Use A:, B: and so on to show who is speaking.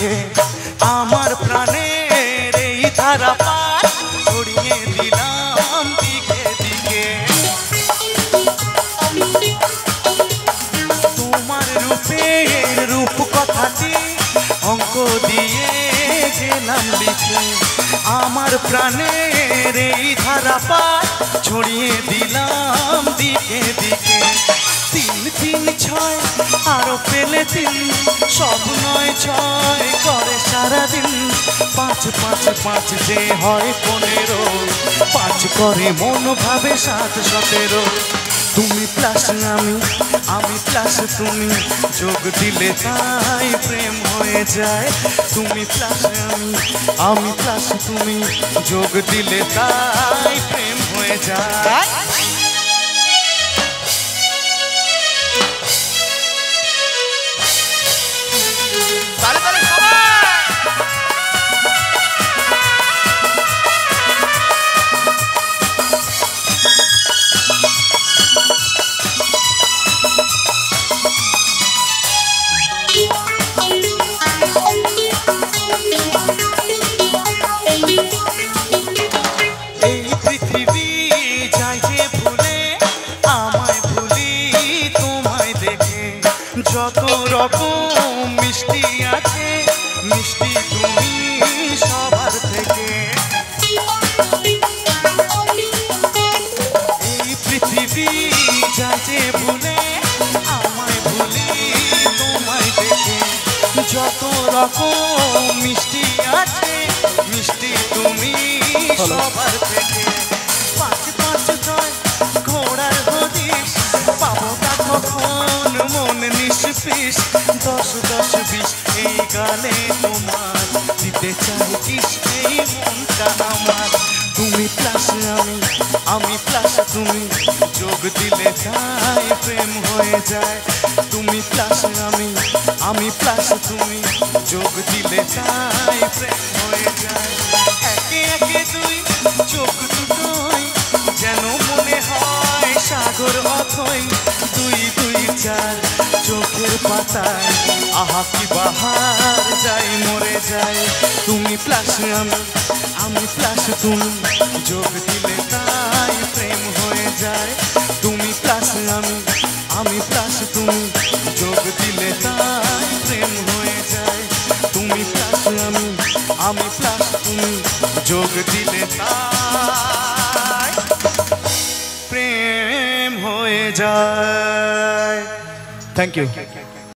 A: দিকে আমার প্রাণের এই ধারা পাত ছড়িয়ে দিলাম দিকে দিকে তোমার রূপের রূপ কথাটি অঙ্ক দিয়ে গেলাম লিখে আমার প্রাণের এই ধারা পাত ছড়িয়ে দিলাম দিকে দিকে 3 3 6 আরো পেলে 3 সব 9 6 করে সারাদিন 5 5 5 যে হয় 15 5 করে মন ভাবে 7 17 তুমি প্লাস আমি প্লাস তুমি যোগ দিলে তাই প্রেম হয়ে যায় তুমি প্লাস আমি প্লাস তুমি যোগ দিলে তাই প্রেম হয়ে যায় যত রকম মিষ্টি আছে মিষ্টি তুমি সবার থেকে এই পৃথিবী যাতে ভুলে আমায় ভুলি তোমায় দেখে যত রকম মিষ্টি আছে মিষ্টি তুমি সবার থেকে 5 5 6 ঘোড়ার হদিস পাবো তা কখন মন নিষ্পিস 10 10 20 এই গানে তোমার দিতে চাই কিস এই মনটা আমার তুমি প্লাস আমি প্লাস তুমি যোগ দিলে তাই প্রেম হয়ে যায় তুমি প্লাস আমি প্লাস তুমি যোগ দিলে তাই প্রেম হয়ে যায় একে একে দুই চোখ দুটোই যেন মনে হয় সাগর অথই 2 2 4 চোখের পাতায় আহা কি বাহার যাই মরে যায় তুমি প্লাস আমি প্লাস তুমি যোগ দিলে তাই প্রেম হয়ে যায় তুমি প্লাস আমি প্লাস তুমি যোগ দিলে তাই প্রেম হয়ে যায় তুমি প্লাস আমি প্লাস তুমি যোগ দিলে তাই প্রেম হয়ে যায়। Thank you.